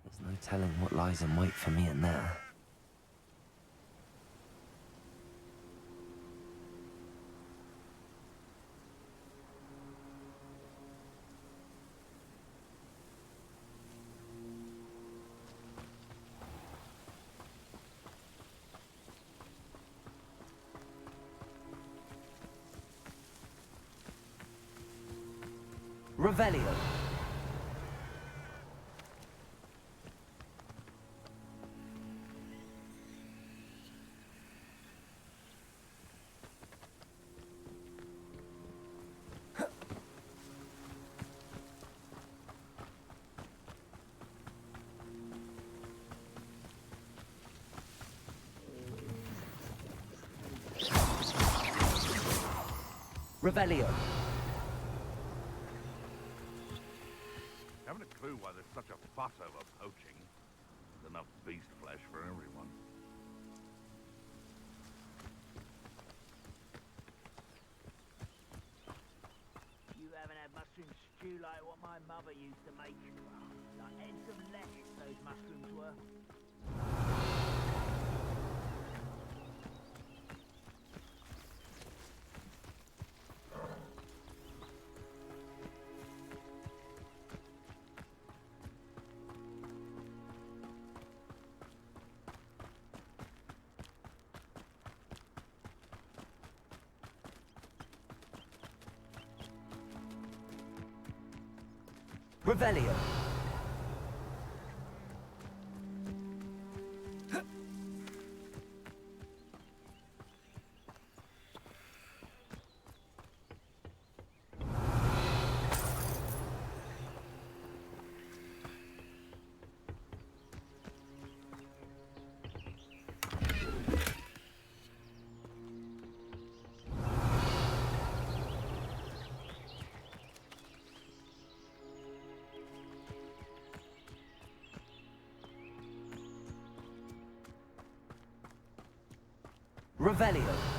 There's no telling what lies in wait for me in there. Revelio. Revelio. Haven't a clue why there's such a fuss over poaching. There's enough beast flesh for everyone. You haven't had mushroom stew like what my mother used to make. Like eggs and lettuce, those mushrooms were. Revelio. Revelio.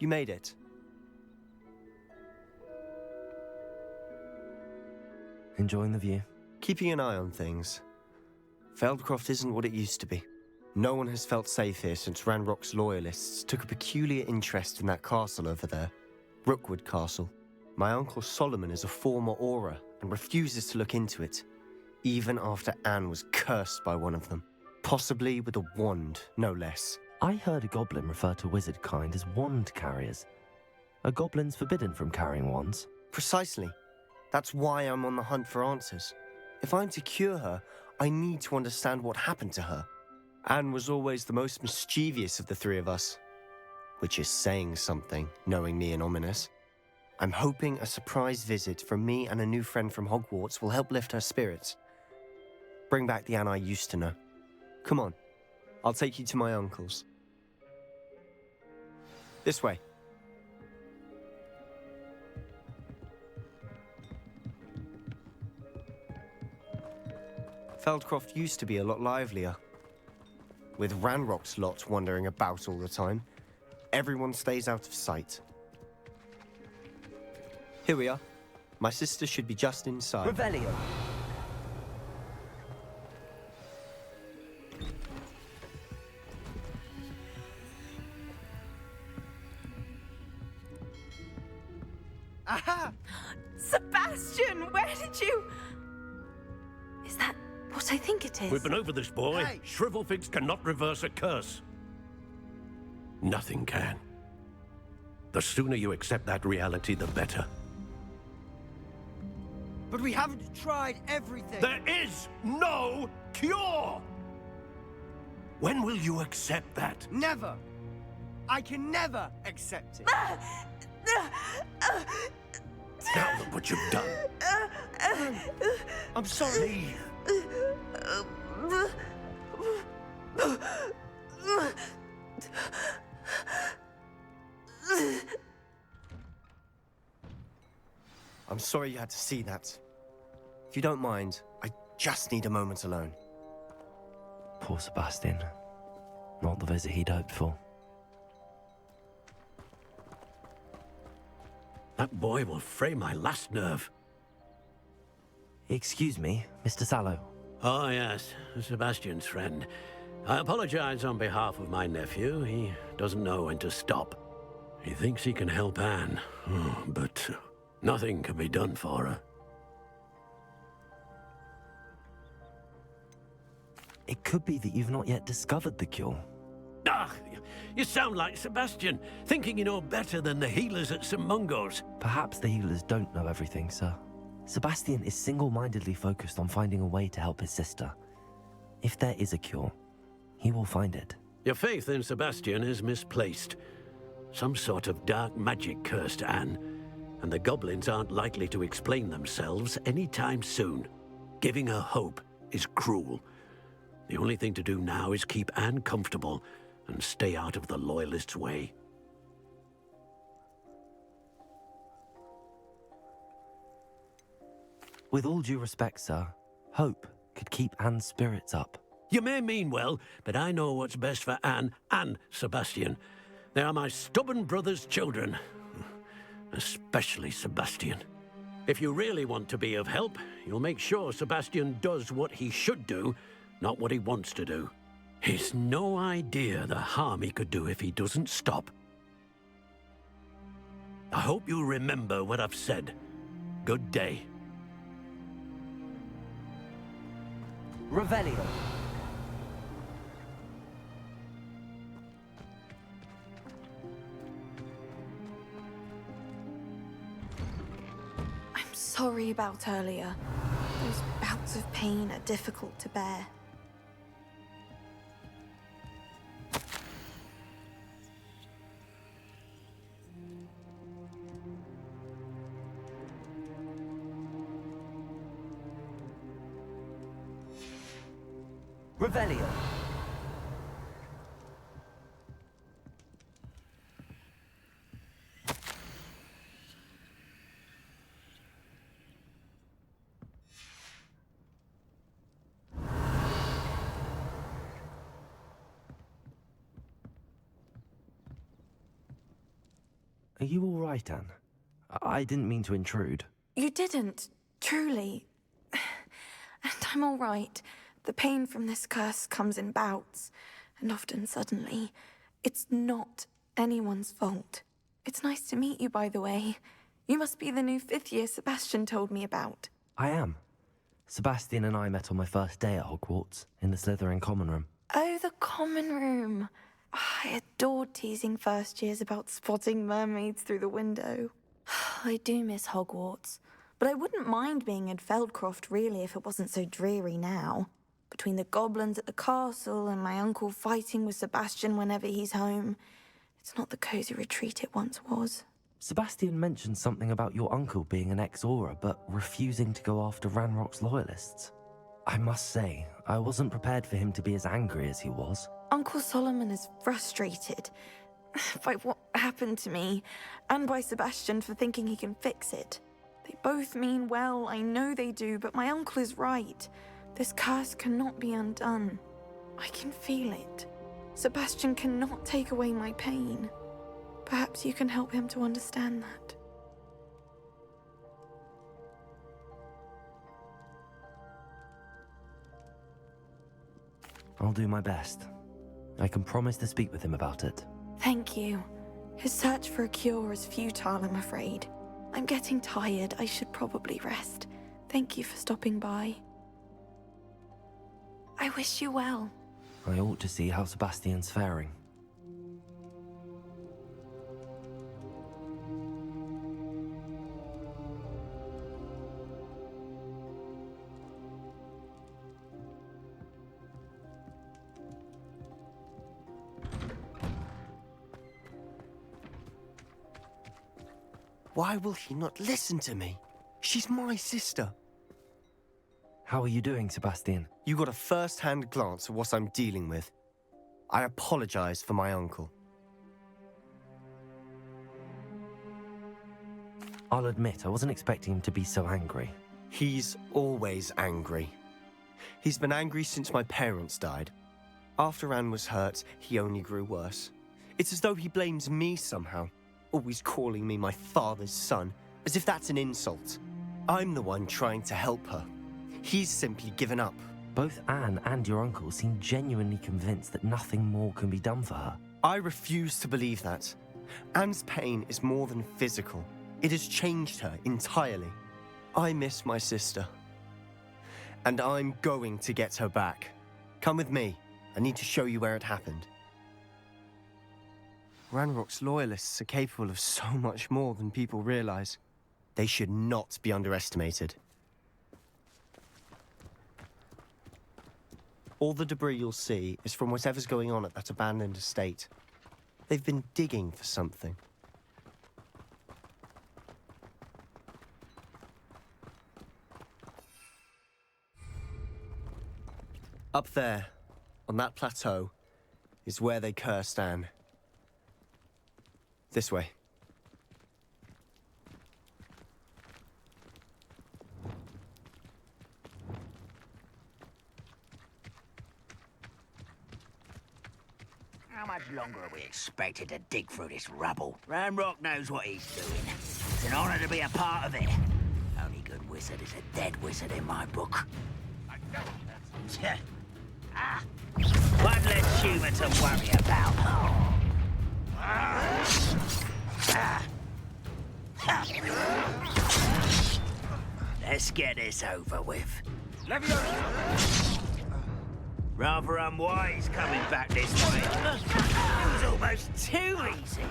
You made it. Enjoying the view? Keeping an eye on things. Feldcroft isn't what it used to be. No one has felt safe here since Ranrock's loyalists took a peculiar interest in that castle over there. Rookwood Castle. My uncle Solomon is a former Auror and refuses to look into it, even after Anne was cursed by one of them. Possibly with a wand, no less. I heard a goblin refer to wizard kind as wand carriers. Are goblins forbidden from carrying wands? Precisely. That's why I'm on the hunt for answers. If I'm to cure her, I need to understand what happened to her. Anne was always the most mischievous of the three of us. Which is saying something, knowing me and Ominous. I'm hoping a surprise visit from me and a new friend from Hogwarts will help lift her spirits. Bring back the Anne I used to know. Come on, I'll take you to my uncle's. This way. Feldcroft used to be a lot livelier. With Ranrock's lot wandering about all the time, everyone stays out of sight. Here we are. My sister should be just inside. Revelio! Aha! Sebastian, where did you... Is that what I think it is? We've been over this, boy. Hey! Shrivelfigs cannot reverse a curse. Nothing can. The sooner you accept that reality, the better. But we haven't tried everything. There is no cure! When will you accept that? Never. I can never accept it. Now look what you've done. I'm sorry. I'm sorry you had to see that. If you don't mind, I just need a moment alone. Poor Sebastian. Not the visit he'd hoped for. That boy will fray my last nerve. Excuse me, Mr. Sallow. Oh, yes, Sebastian's friend. I apologize on behalf of my nephew. He doesn't know when to stop. He thinks he can help Anne, but nothing can be done for her. It could be that you've not yet discovered the cure. Ah, you sound like Sebastian, thinking you know better than the healers at St. Mungo's. Perhaps the healers don't know everything, sir. Sebastian is single-mindedly focused on finding a way to help his sister. If there is a cure, he will find it. Your faith in Sebastian is misplaced. Some sort of dark magic cursed Anne, and the goblins aren't likely to explain themselves anytime soon. Giving her hope is cruel. The only thing to do now is keep Anne comfortable and stay out of the Loyalists' way. With all due respect, sir, hope could keep Anne's spirits up. You may mean well, but I know what's best for Anne and Sebastian. They are my stubborn brother's children. Especially Sebastian. If you really want to be of help, you'll make sure Sebastian does what he should do, not what he wants to do. He's no idea the harm he could do if he doesn't stop. I hope you'll remember what I've said. Good day. Revelio. I'm sorry about earlier. Those bouts of pain are difficult to bear. Revelio. Are you all right, Anne? I didn't mean to intrude. You didn't, truly. And I'm all right. The pain from this curse comes in bouts, and often suddenly. It's not anyone's fault. It's nice to meet you, by the way. You must be the new fifth year Sebastian told me about. I am. Sebastian and I met on my first day at Hogwarts, in the Slytherin common room. Oh, the common room. I adored teasing first years about spotting mermaids through the window. I do miss Hogwarts, but I wouldn't mind being in Feldcroft really if it wasn't so dreary now. Between the goblins at the castle and my uncle fighting with Sebastian whenever he's home, it's not the cosy retreat it once was. Sebastian mentioned something about your uncle being an ex-Auror, but refusing to go after Ranrock's loyalists. I must say, I wasn't prepared for him to be as angry as he was. Uncle Solomon is frustrated by what happened to me, and by Sebastian for thinking he can fix it. They both mean well, I know they do, but my uncle is right. This curse cannot be undone. I can feel it. Sebastian cannot take away my pain. Perhaps you can help him to understand that. I'll do my best. I can promise to speak with him about it. Thank you. His search for a cure is futile, I'm afraid. I'm getting tired. I should probably rest. Thank you for stopping by. I wish you well. I ought to see how Sebastian's faring. Why will he not listen to me? She's my sister. How are you doing, Sebastian? You got a first-hand glance at what I'm dealing with. I apologize for my uncle. I'll admit, I wasn't expecting him to be so angry. He's always angry. He's been angry since my parents died. After Anne was hurt, he only grew worse. It's as though he blames me somehow, always calling me my father's son, as if that's an insult. I'm the one trying to help her. He's simply given up. Both Anne and your uncle seem genuinely convinced that nothing more can be done for her. I refuse to believe that. Anne's pain is more than physical. It has changed her entirely. I miss my sister. And I'm going to get her back. Come with me. I need to show you where it happened. Ranrock's loyalists are capable of so much more than people realize. They should not be underestimated. All the debris you'll see is from whatever's going on at that abandoned estate. They've been digging for something. Up there, on that plateau, is where they cursed Anne. This way. How much longer are we expected to dig through this rubble? Ranrock knows what he's doing. It's an honor to be a part of it. Only good wizard is a dead wizard in my book. One less human to worry about. Let's get this over with. Rather unwise coming back this way. It was almost too easy.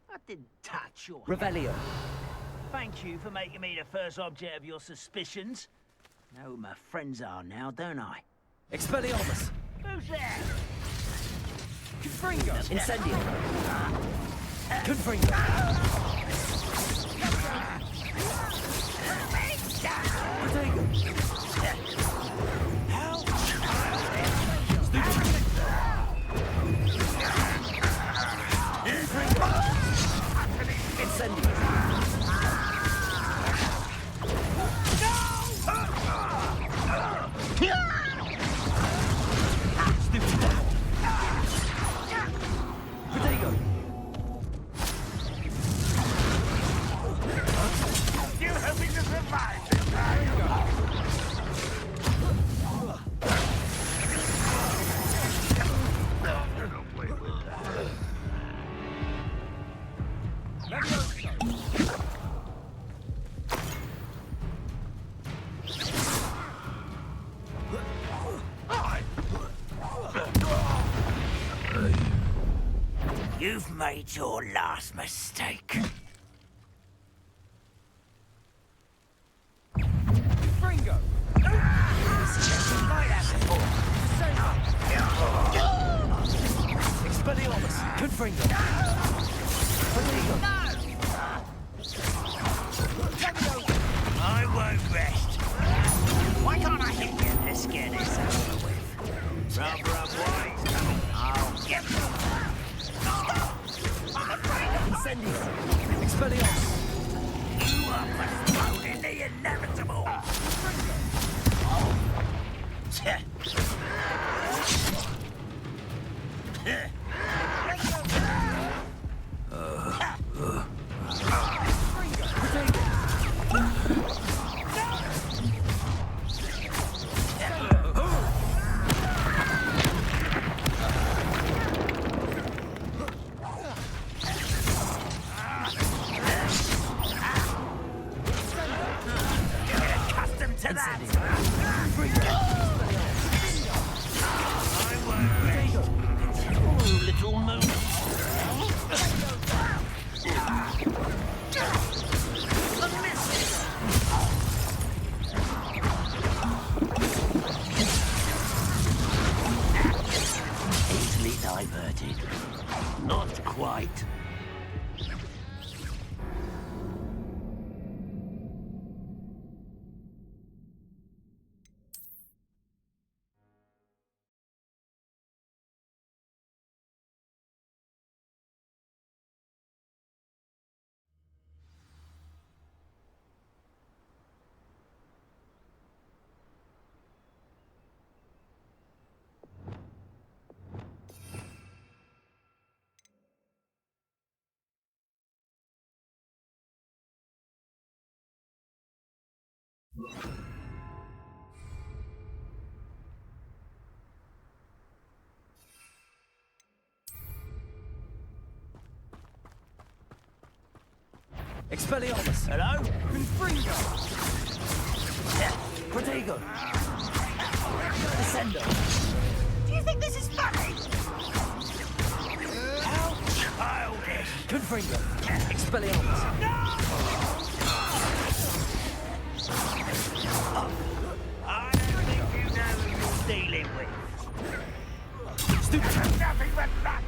I didn't touch your Revelio. Thank you for making me the first object of your suspicions. Know who my friends are now, don't I? Expelliarmus. Who's there? Confringo. Incendio. Confringo. Incendio. You helping to survive You've made your last mistake. Fringo! Expelliarmus! Confringo! Prodigo! I won't rest. Why can't I hit you? Let's get this over with. Rubber up wise. I'll get you. Incendio! Expelliarmus! You are postponing the inevitable. Accustomed to that. Oh, little moon. Easily diverted. Not quite. Expelliarmus! Hello? Confringo! Prodigo! Descendo! Do you think this is funny? How childish! Confringo! Expelliarmus! I don't think you know who you're dealing with. Stupid! Nothing but luck!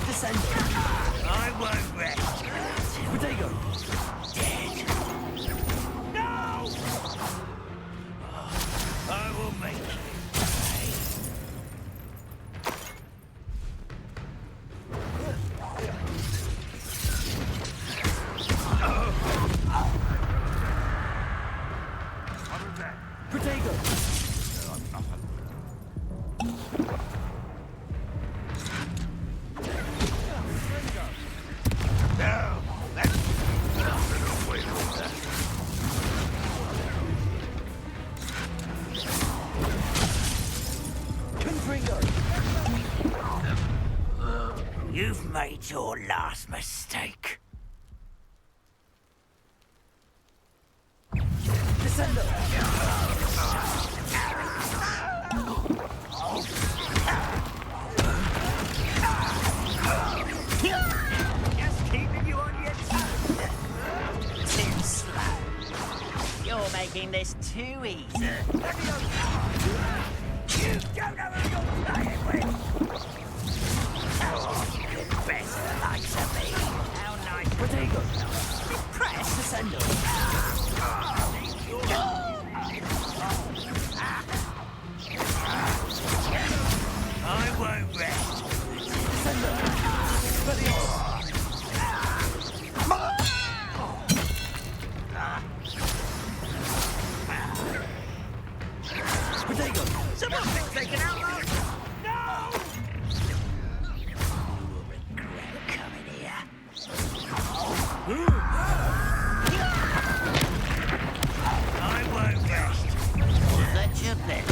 Descendo! I won't rest. Prodigo! Dead. No! I will make you. Prodigo! Now, that's nothing away from that. Confringo! You've made your last mistake. Descendo! Just keeping you on your toes. Too slow. You're making this too easy. You don't know who you're playing with. You could best the likes of me. How nice. Prodigo! Press. Descendo! I won't rest. Descendo! Expelliarmus! Prodigo! Someone's been taken out last. No! You will regret coming here. I won't rest. Let your bet.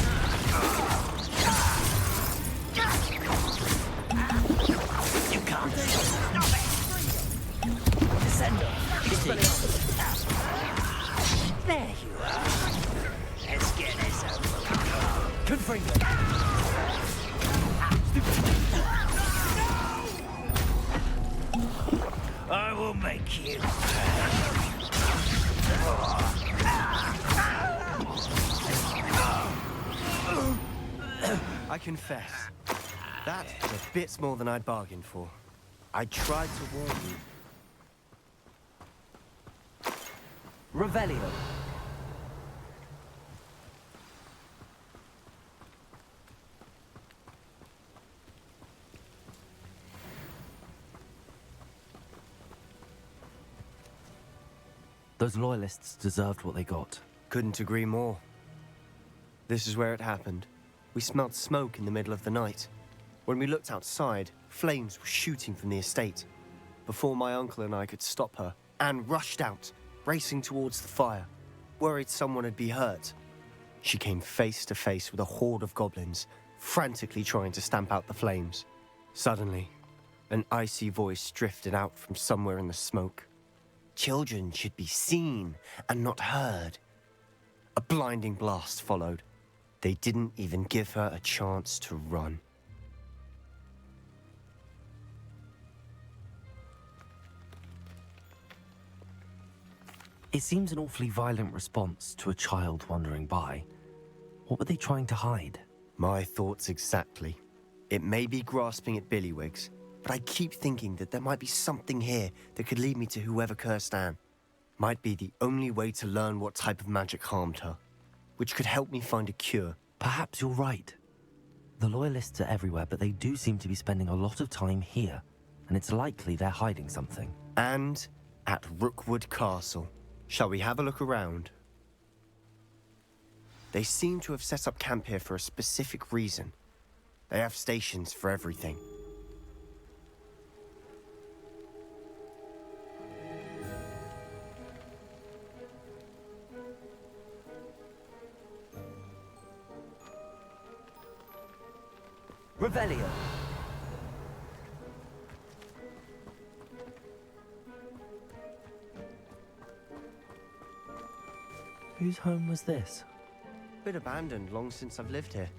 You can't stop Descender. There you are. Let's get this over with. Confringo. I will make you. I confess, that was a bit more than I'd bargained for. I tried to warn you. Revelio. Those loyalists deserved what they got. Couldn't agree more. This is where it happened. We smelled smoke in the middle of the night. When we looked outside, flames were shooting from the estate. Before my uncle and I could stop her, Anne rushed out, racing towards the fire, worried someone had been hurt. She came face to face with a horde of goblins, frantically trying to stamp out the flames. Suddenly, an icy voice drifted out from somewhere in the smoke. Children should be seen and not heard. A blinding blast followed. They didn't even give her a chance to run. It seems an awfully violent response to a child wandering by. What were they trying to hide? My thoughts exactly. It may be grasping at Billywigs, but I keep thinking that there might be something here that could lead me to whoever cursed Anne. Might be the only way to learn what type of magic harmed her, which could help me find a cure. Perhaps you're right. The Loyalists are everywhere, but they do seem to be spending a lot of time here, and it's likely they're hiding something. And at Rookwood Castle. Shall we have a look around? They seem to have set up camp here for a specific reason. They have stations for everything. Revelio. Whose home was this? Been abandoned long since I've lived here.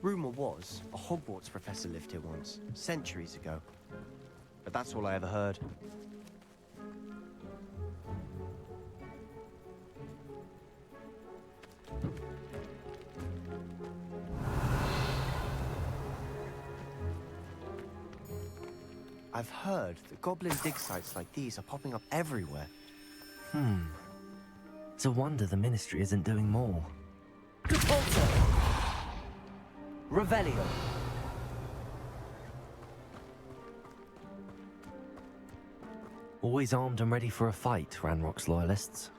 Rumor was a Hogwarts professor lived here once, centuries ago. But that's all I ever heard. I've heard that goblin dig sites like these are popping up everywhere. It's a wonder the Ministry isn't doing more. Depulso. Revelio. Always armed and ready for a fight, Ranrock's Loyalists.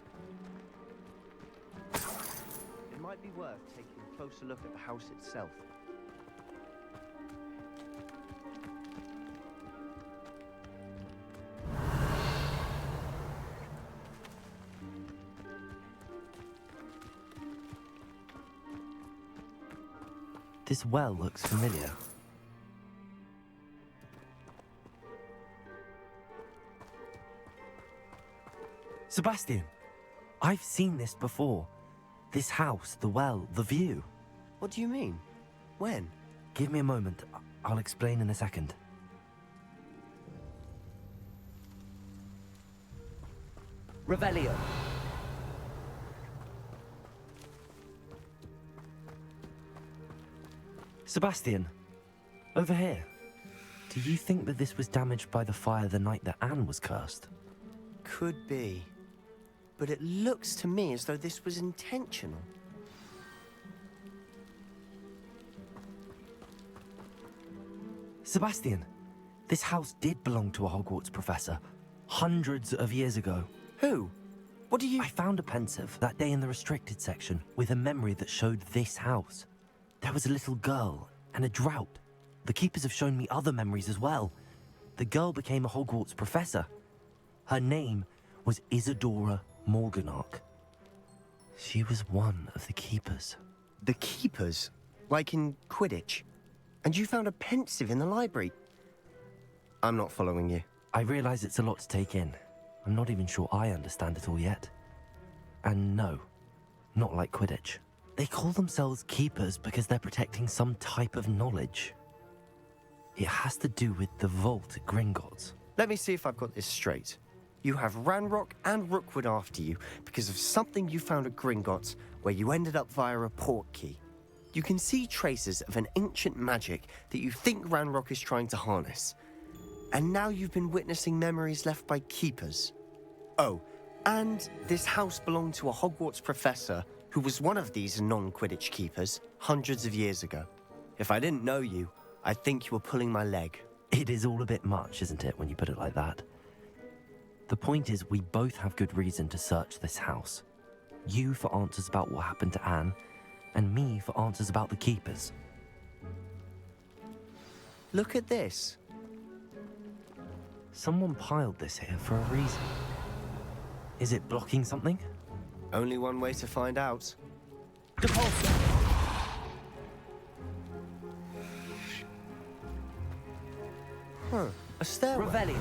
It might be worth taking a closer look at the house itself. This well looks familiar. Sebastian! I've seen this before. This house, the well, the view. What do you mean? When? Give me a moment. I'll explain in a second. Revelio. Sebastian, over here. Do you think that this was damaged by the fire the night that Anne was cursed? Could be. But it looks to me as though this was intentional. Sebastian, this house did belong to a Hogwarts professor, hundreds of years ago. Who? What do you... I found a pensive that day in the restricted section with a memory that showed this house. There was a little girl and a drought. The keepers have shown me other memories as well. The girl became a Hogwarts professor. Her name was Isadora Morganach. She was one of the keepers. The keepers? Like in Quidditch? And you found a pensive in the library? I'm not following you. I realize it's a lot to take in. I'm not even sure I understand it all yet. And no, not like Quidditch. They call themselves keepers because they're protecting some type of knowledge. It has to do with the vault at Gringotts. Let me see if I've got this straight. You have Ranrock and Rookwood after you because of something you found at Gringotts where you ended up via a port key. You can see traces of an ancient magic that you think Ranrock is trying to harness. And now you've been witnessing memories left by keepers. Oh, and this house belonged to a Hogwarts professor who was one of these non-Quidditch keepers hundreds of years ago. If I didn't know you, I'd think you were pulling my leg. It is all a bit much, isn't it, when you put it like that? The point is, we both have good reason to search this house. You for answers about what happened to Anne, and me for answers about the keepers. Look at this. Someone piled this here for a reason. Is it blocking something? Only one way to find out. Depulso. Huh, a stairwell. Revelio.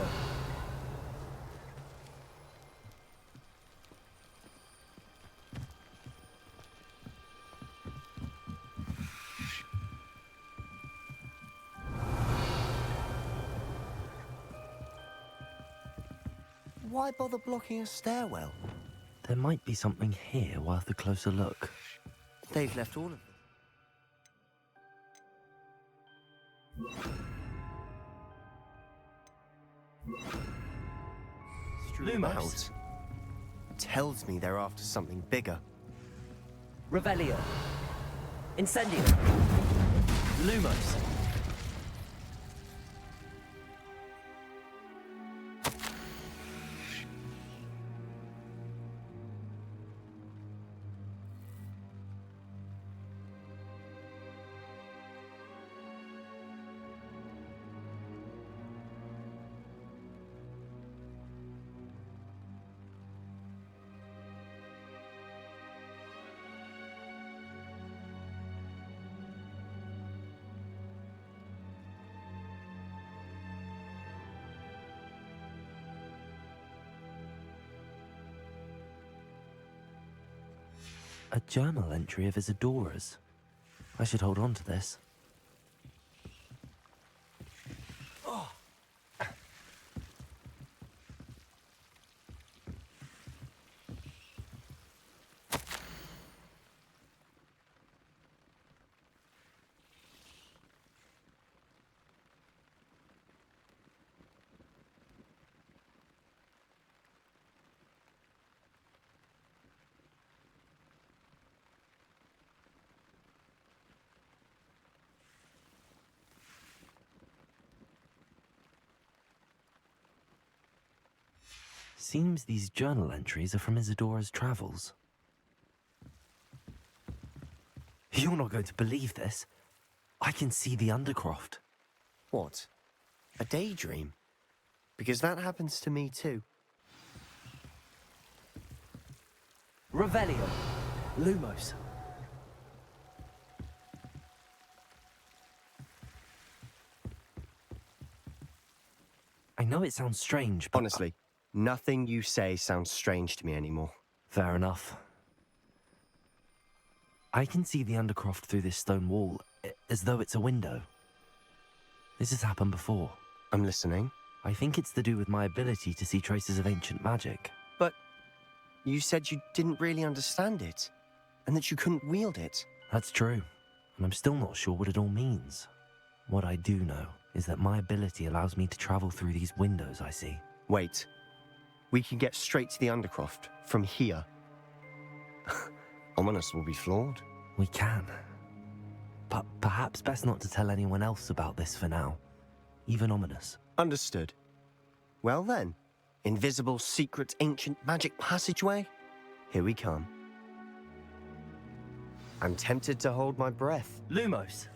Why bother blocking a stairwell? There might be something here worth a closer look. They've left all of them. Strewn Lumos. out. Tells me they're after something bigger. Revelio. Incendio. Lumos! A journal entry of Isadora's. I should hold on to this. Seems these journal entries are from Isadora's travels. You're not going to believe this. I can see the Undercroft. What? A daydream? Because that happens to me too. Revelio. Lumos. I know it sounds strange, but... Honestly, nothing you say sounds strange to me anymore. Fair enough. I can see the Undercroft through this stone wall, as though it's a window. This has happened before. I'm listening. I think it's to do with my ability to see traces of ancient magic. But you said you didn't really understand it, and that you couldn't wield it. That's true, and I'm still not sure what it all means. What I do know is that my ability allows me to travel through these windows I see. Wait. We can get straight to the Undercroft from here. Ominous will be flawed. We can. But perhaps best not to tell anyone else about this for now. Even Ominous. Understood. Well then, invisible, secret, ancient magic passageway? Here we come. I'm tempted to hold my breath. Lumos!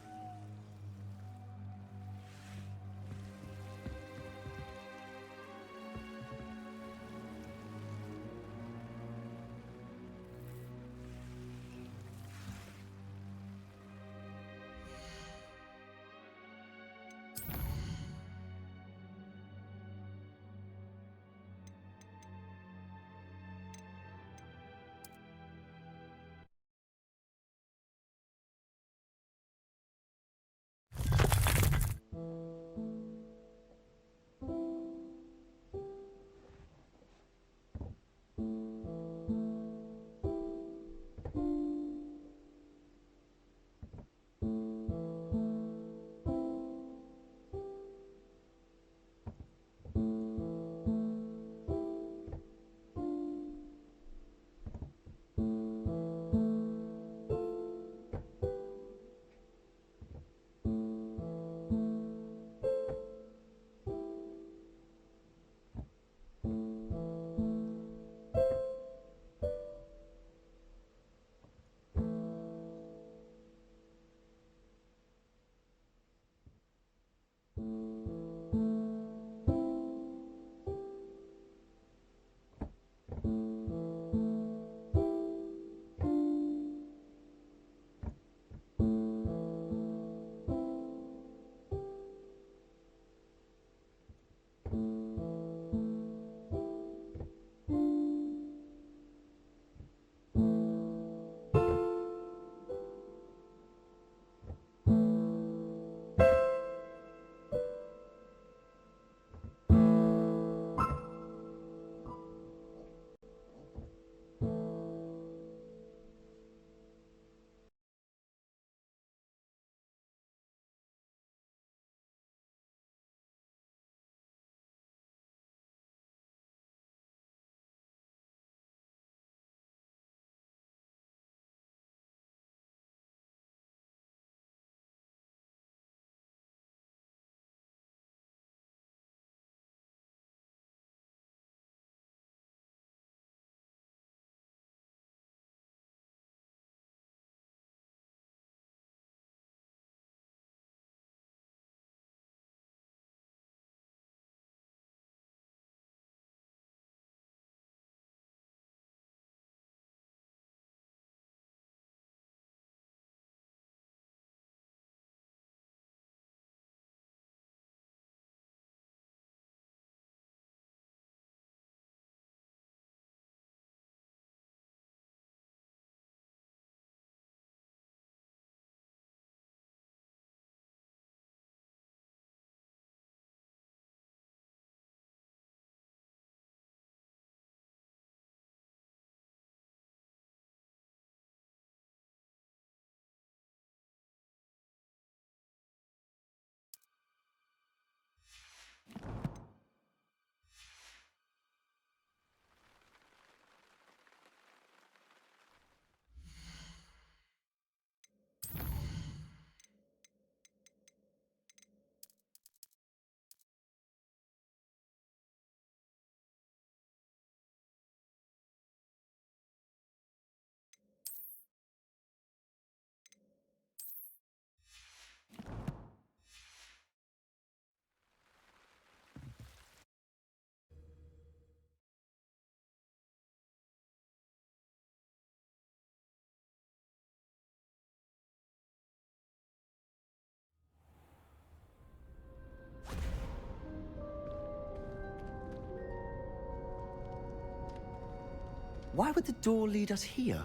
Why would the door lead us here?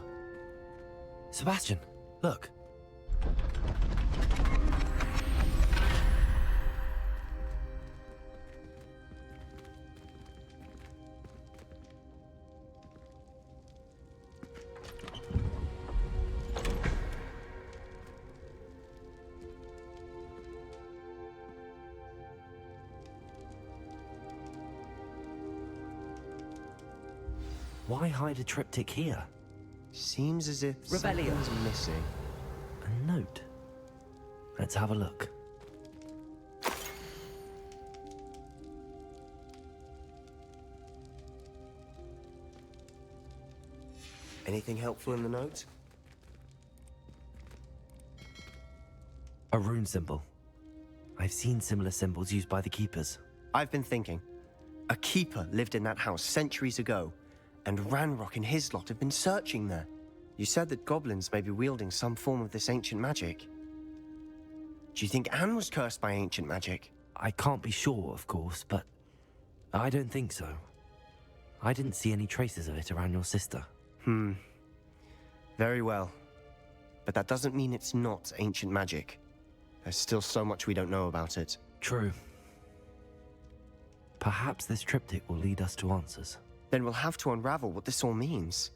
Sebastian, look. Why hide a triptych here? Seems as if Revelio. something's missing. A note. Let's have a look. Anything helpful in the note? A rune symbol. I've seen similar symbols used by the keepers. I've been thinking. A keeper lived in that house centuries ago, and Ranrock and his lot have been searching there. You said that goblins may be wielding some form of this ancient magic. Do you think Anne was cursed by ancient magic? I can't be sure, of course, but I don't think so. I didn't see any traces of it around your sister. Very well. But that doesn't mean it's not ancient magic. There's still so much we don't know about it. True. Perhaps this triptych will lead us to answers. Then we'll have to unravel what this all means.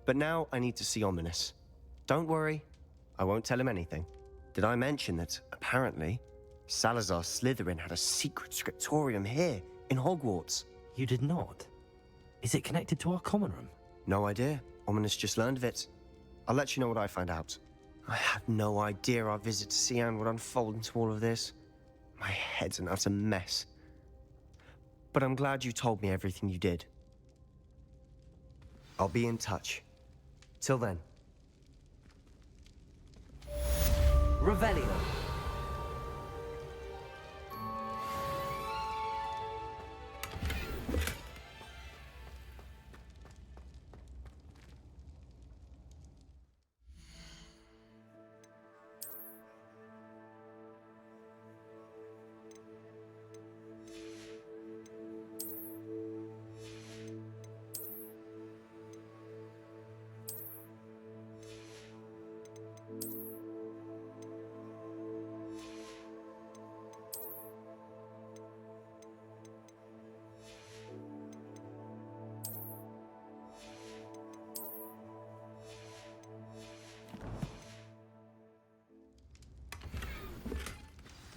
But now I need to see Ominous. Don't worry, I won't tell him anything. Did I mention that, apparently, Salazar Slytherin had a secret scriptorium here, in Hogwarts? You did not? Is it connected to our common room? No idea. Ominous just learned of it. I'll let you know what I find out. I had no idea our visit to Cian would unfold into all of this. My head's an utter mess. But I'm glad you told me everything you did. I'll be in touch. Till then. Revelio.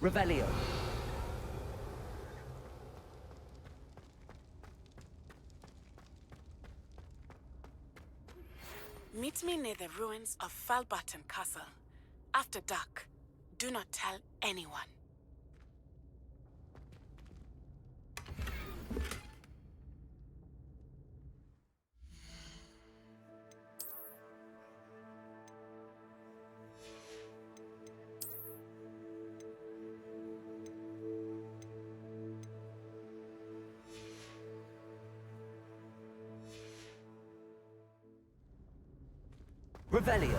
Revelio. Meet me near the ruins of Falbaton Castle. After dark. Do not tell anyone. Revelio.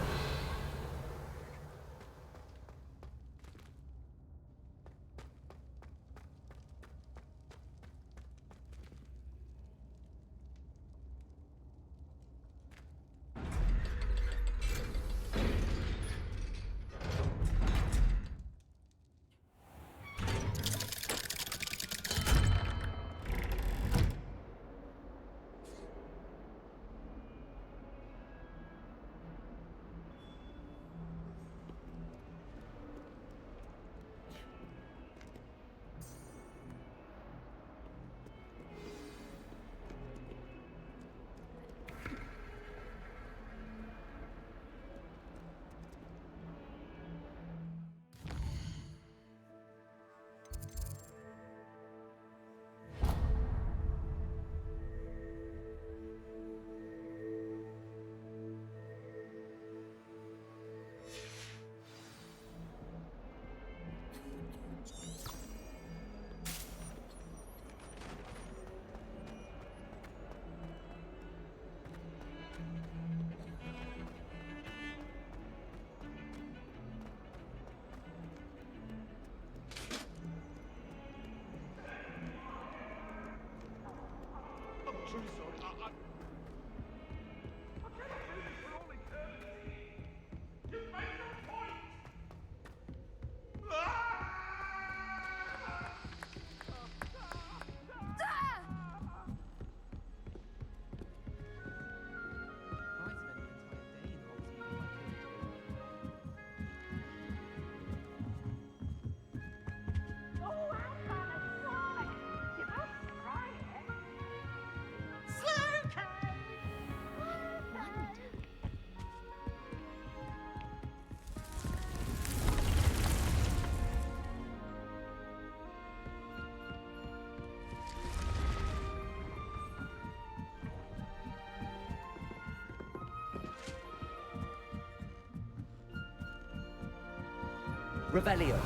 Revelio.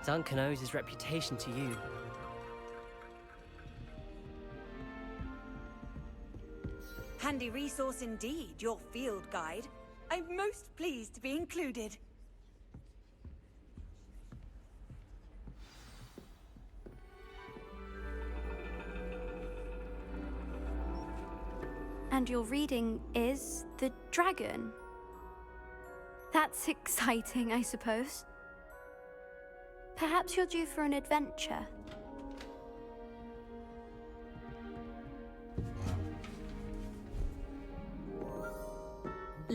Duncan owes his reputation to you. Handy resource indeed, your field guide. I'm most pleased to be included. And your reading is The Dragon. That's exciting, I suppose. Perhaps you're due for an adventure.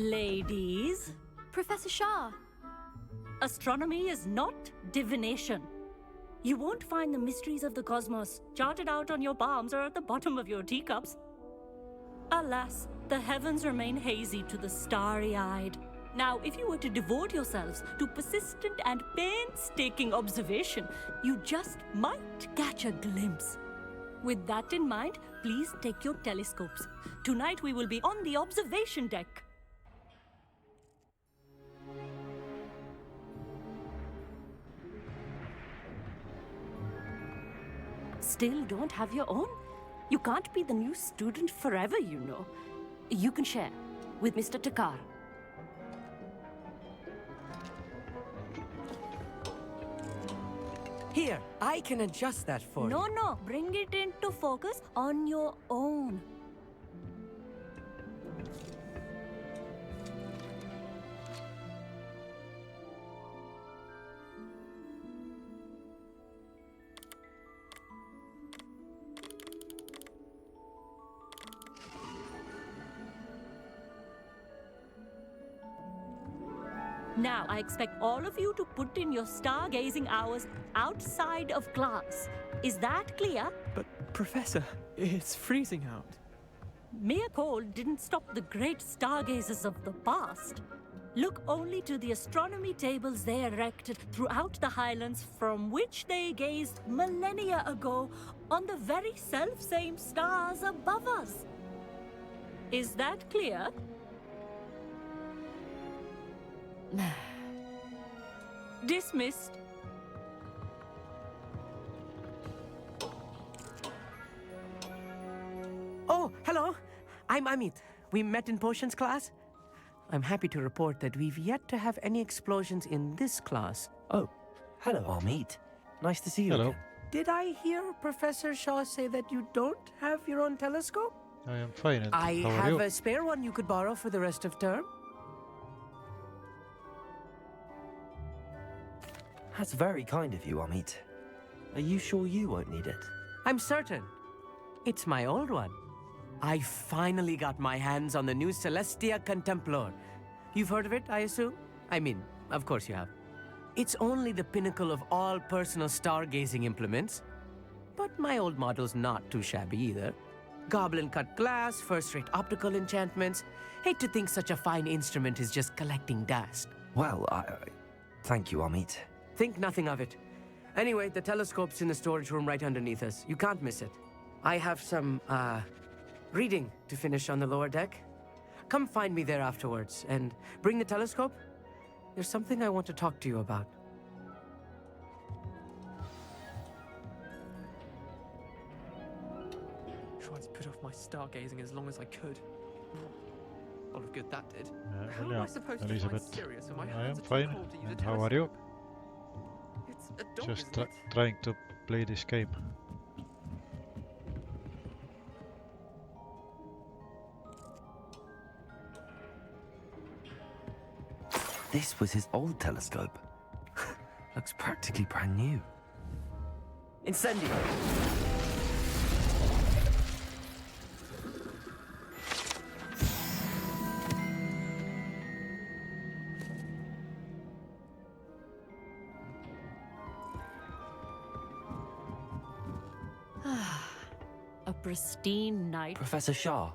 Ladies, Professor Shah. astronomy is not divination. You won't find the mysteries of the cosmos charted out on your palms or at the bottom of your teacups. Alas, the heavens remain hazy to the starry-eyed. Now, if you were to devote yourselves to persistent and painstaking observation, you just might catch a glimpse. With that in mind, please take your telescopes. Tonight we will be on the observation deck. Still don't have your own? You can't be the new student forever, you know. You can share with Mr. Takar. Here, I can adjust that for you. No, bring it into focus on your own. Now, I expect all of you to put in your stargazing hours outside of class. Is that clear? But, Professor, it's freezing out. Mere cold didn't stop the great stargazers of the past. Look only to the astronomy tables they erected throughout the highlands from which they gazed millennia ago on the very self-same stars above us. Is that clear? Dismissed. Oh, hello. I'm Amit. We met in potions class. I'm happy to report that we've yet to have any explosions in this class. Oh, hello, Amit. Nice to see you. Hello. again. Did I hear Professor Shaw say that you don't have your own telescope? I am fine. And I how are have you? a spare one you could borrow for the rest of term. That's very kind of you, Amit. Are you sure you won't need it? I'm certain. It's my old one. I finally got my hands on the new Celestia Contemplar. You've heard of it, I assume? I mean, of course you have. It's only the pinnacle of all personal stargazing implements. But my old model's not too shabby either. Goblin-cut glass, first-rate optical enchantments. Hate to think such a fine instrument is just collecting dust. Well, thank you, Amit. Think nothing of it. Anyway, the telescope's in the storage room right underneath us. You can't miss it. I have some, reading to finish on the lower deck. Come find me there afterwards, and bring the telescope. There's something I want to talk to you about. Tried to put off my stargazing as long as I could. A lot of good that did. How am Hello, I supposed to Elizabeth. find Sirius when my I am hands are too fine. cold to use a And how are you? It's a dog, Just isn't it? trying to play this game. This was his old telescope. Looks practically brand new. Incendio. A pristine night. Professor Shah,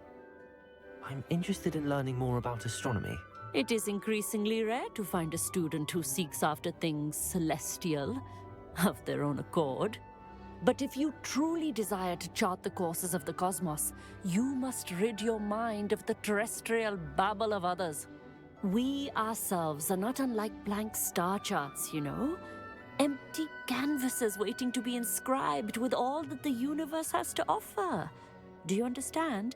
I'm interested in learning more about astronomy. It is increasingly rare to find a student who seeks after things celestial of their own accord. But if you truly desire to chart the courses of the cosmos, you must rid your mind of the terrestrial babble of others. We ourselves are not unlike blank star charts, you know? Empty canvases waiting to be inscribed with all that the universe has to offer. Do you understand?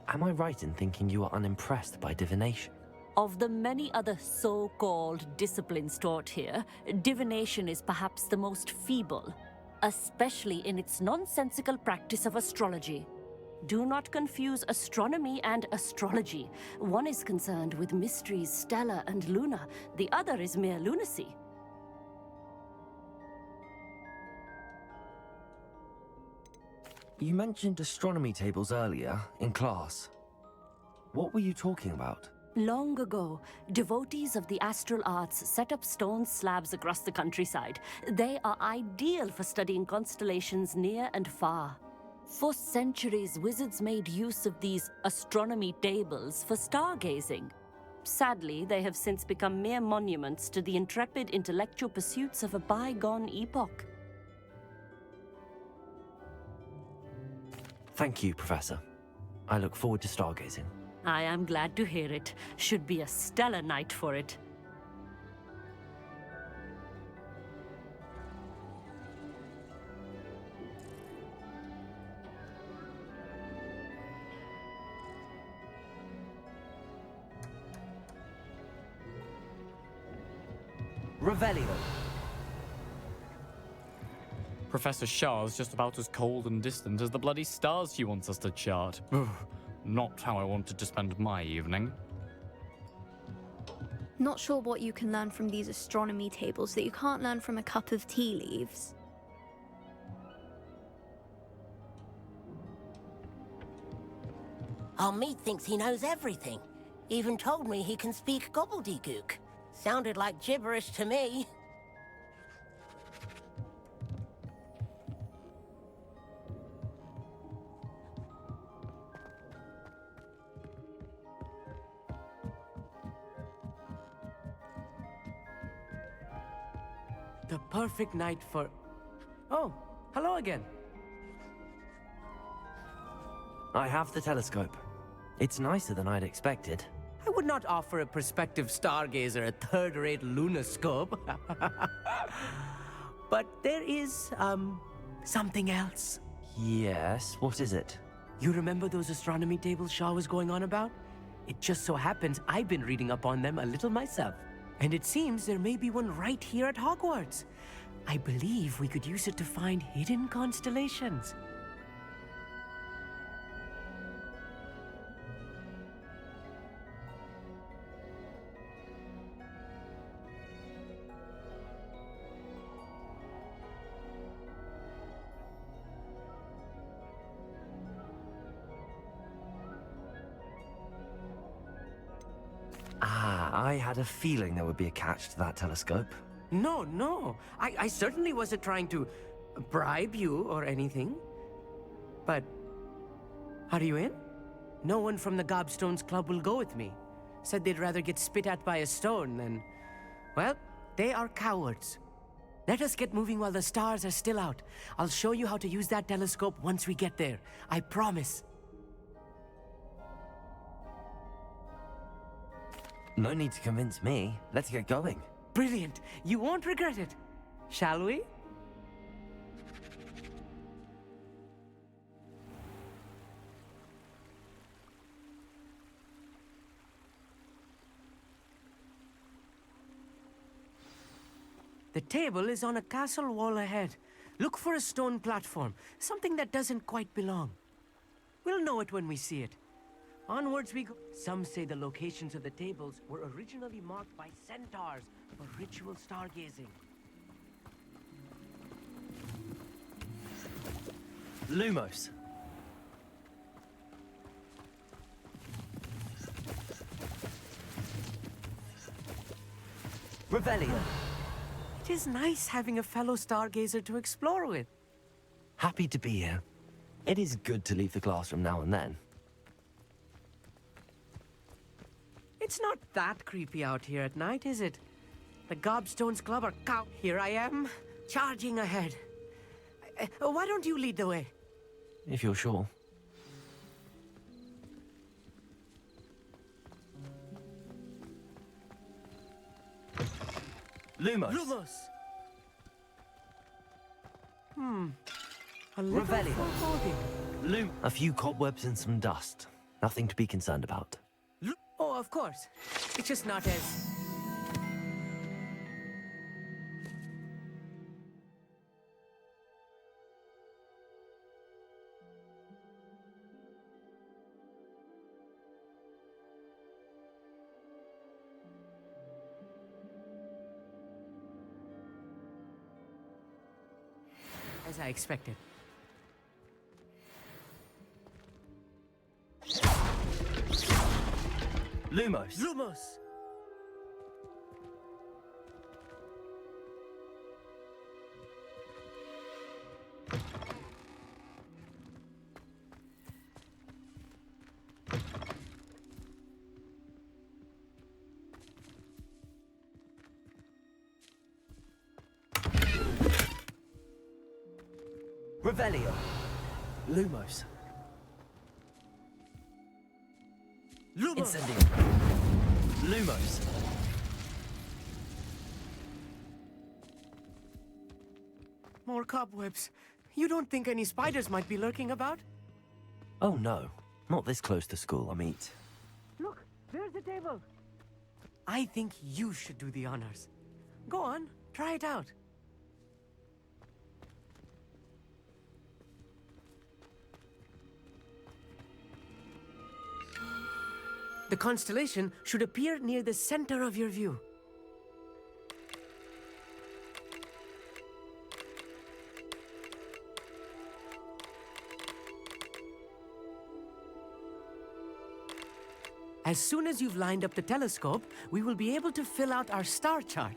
Am I right in thinking you are unimpressed by divination? Of the many other so-called disciplines taught here, divination is perhaps the most feeble, especially in its nonsensical practice of astrology. Do not confuse astronomy and astrology. One is concerned with mysteries stellar and lunar, the other is mere lunacy. You mentioned astronomy tables earlier, in class. What were you talking about? Long ago, devotees of the astral arts set up stone slabs across the countryside. They are ideal for studying constellations near and far. For centuries, wizards made use of these astronomy tables for stargazing. Sadly, they have since become mere monuments to the intrepid intellectual pursuits of a bygone epoch. Thank you, Professor. I look forward to stargazing. I am glad to hear it. Should be a stellar night for it. Revelio. Professor Shah's just about as cold and distant as the bloody stars she wants us to chart. Not how I wanted to spend my evening. Not sure what you can learn from these astronomy tables that you can't learn from a cup of tea leaves. Our meat thinks he knows everything. Even told me he can speak gobbledygook. Sounded like gibberish to me. The perfect night for... Oh, hello again. I have the telescope. It's nicer than I'd expected. I would not offer a prospective stargazer a third-rate lunoscope. But there is, something else. Yes, what is it? You remember those astronomy tables Shaw was going on about? It just so happens I've been reading up on them a little myself. And it seems there may be one right here at Hogwarts. I believe we could use it to find hidden constellations. I had a feeling there would be a catch to that telescope. No. I certainly wasn't trying to bribe you or anything. But, are you in? No one from the Gobstones Club will go with me. Said they'd rather get spit at by a stone than... Well, they are cowards. Let us get moving while the stars are still out. I'll show you how to use that telescope once we get there. I promise. No need to convince me. Let's get going. Brilliant. You won't regret it. Shall we? The table is on a castle wall ahead. Look for a stone platform, something that doesn't quite belong. We'll know it when we see it. Onwards we go. Some say the locations of the tables were originally marked by centaurs for ritual stargazing. Lumos. Revelio. It is nice having a fellow stargazer to explore with. Happy to be here. It is good to leave the classroom now and then. It's not that creepy out here at night, is it? The Gobstones Club are cow. Here I am, charging ahead. Why don't you lead the way? If you're sure. Lumos. A little Revelio. foreboding. A few cobwebs and some dust. Nothing to be concerned about. Oh, of course. It's just not as... as I expected. Lumos. Lumos! Revelio. Lumos. Lumos! Incendium. Lumos. More cobwebs. You don't think any spiders might be lurking about? Oh no, not this close to school, Amit. Look, there's the table. I think you should do the honors. Go on, try it out. The constellation should appear near the center of your view. As soon as you've lined up the telescope, we will be able to fill out our star chart.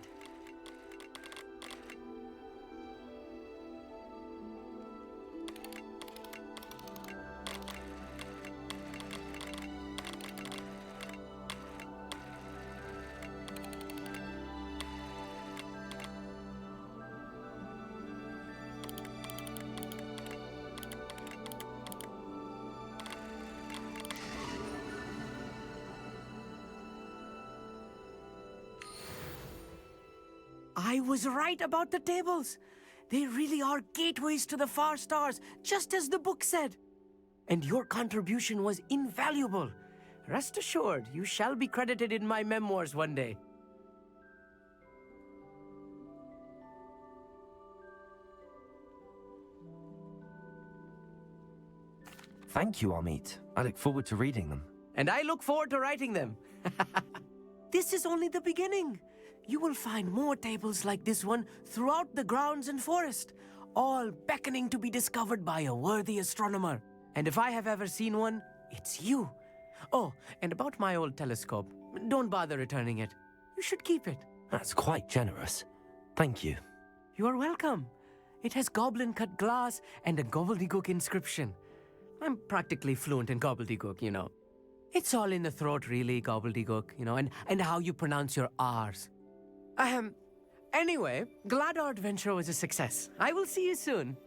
I was right about the tables. They really are gateways to the far stars, just as the book said. And your contribution was invaluable. Rest assured, you shall be credited in my memoirs one day. Thank you, Amit. I look forward to reading them. And I look forward to writing them. This is only the beginning. You will find more tables like this one throughout the grounds and forest, all beckoning to be discovered by a worthy astronomer. And if I have ever seen one, it's you. Oh, and about my old telescope, don't bother returning it. You should keep it. That's quite generous. Thank you. You are welcome. It has goblin-cut glass and a gobbledygook inscription. I'm practically fluent in gobbledygook, you know. It's all in the throat, really, gobbledygook, you know, and how you pronounce your R's. Anyway, glad our adventure was a success. I will see you soon.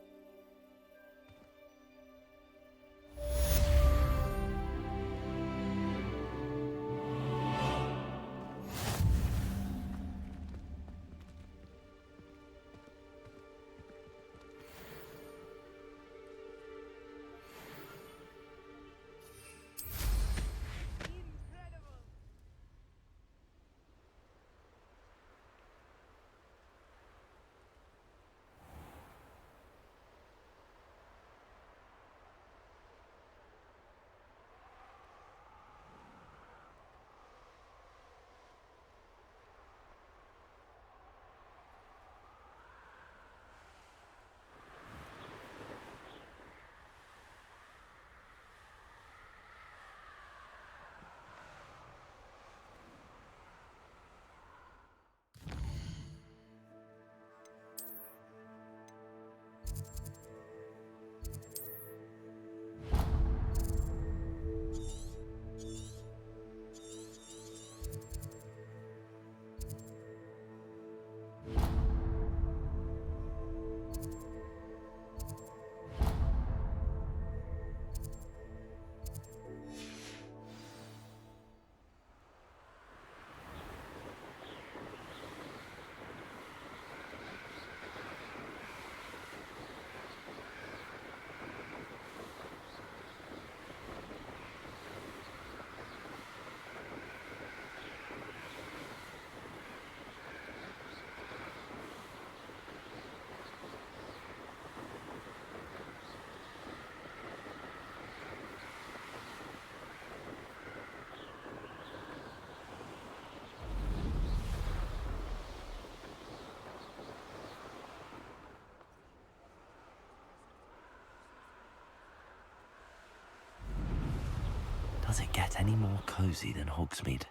Does it get any more cozy than Hogsmeade?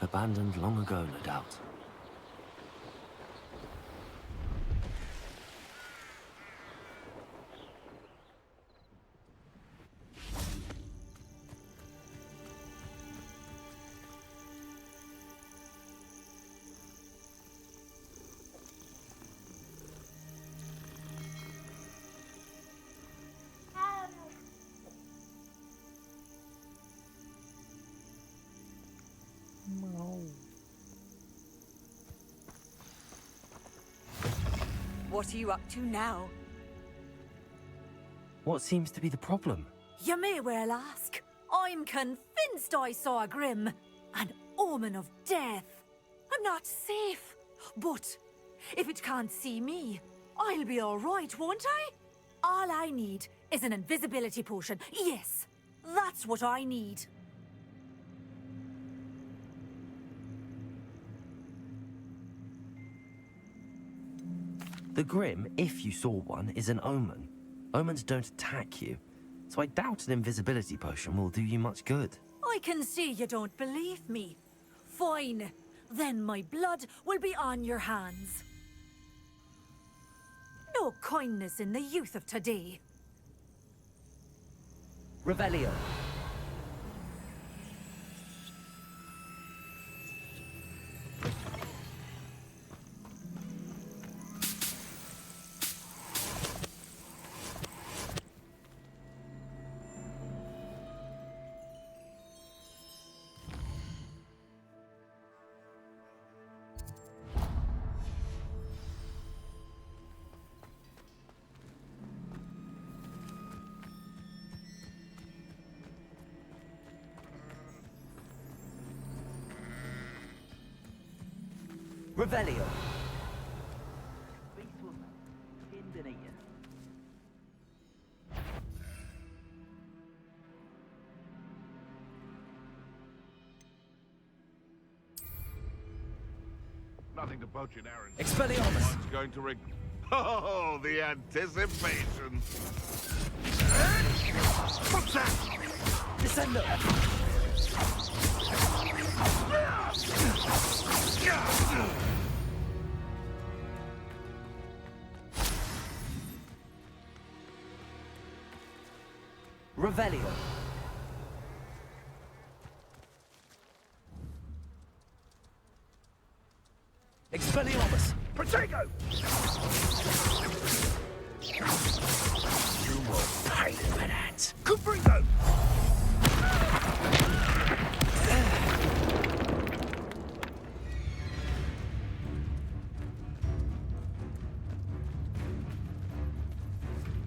Abandoned long ago, no doubt. What are you up to now? What seems to be the problem? You may well ask. I'm convinced I saw a Grim, an omen of death. I'm not safe, but if it can't see me, I'll be all right, won't I? All I need is an invisibility potion. Yes, that's what I need. The Grim, if you saw one, is an omen. Omens don't attack you, so I doubt an invisibility potion will do you much good. I can see you don't believe me. Fine. Then my blood will be on your hands. No kindness in the youth of today. Revelio. Revelio. Nothing to poach in Aaron. Expelliarmus. One's going to ring. Oh, the anticipation. What's that? Descendo. Revelio. Expelliarmus. Protego! You will pay for that. Cubrigo!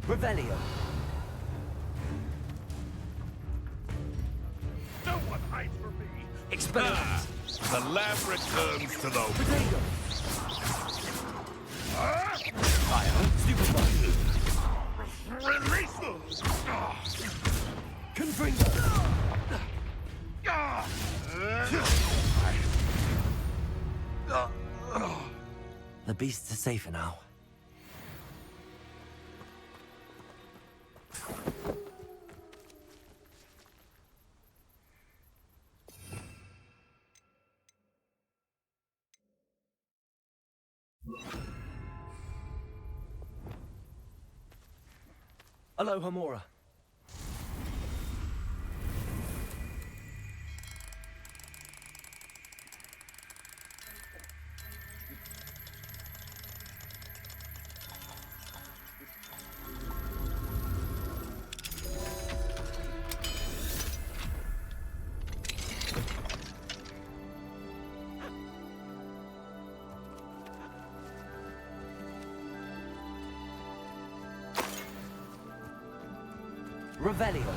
Revelio. No one hides from me. Expelliarmus. The lab returns to the... Protego. Fire. Stupefy. Release them! Confringo. The beasts are safer now. Aloha Mora. Revelio.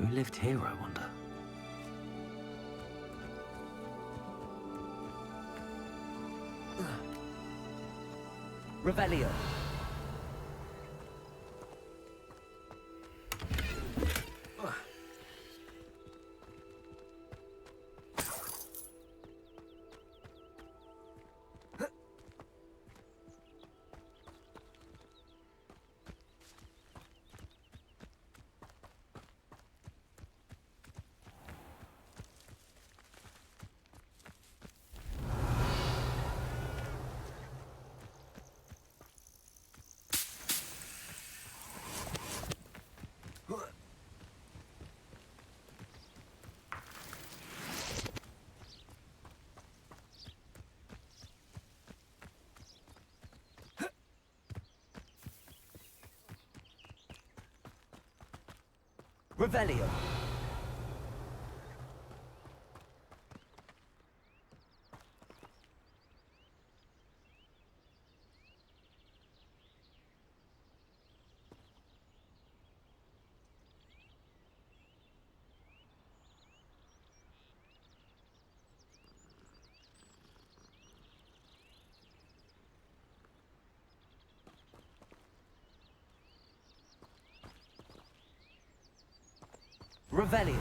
Who lived here, I wonder? Revelio. Revelio. Revelio.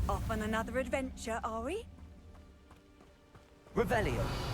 Off on another adventure, are we? Revelio.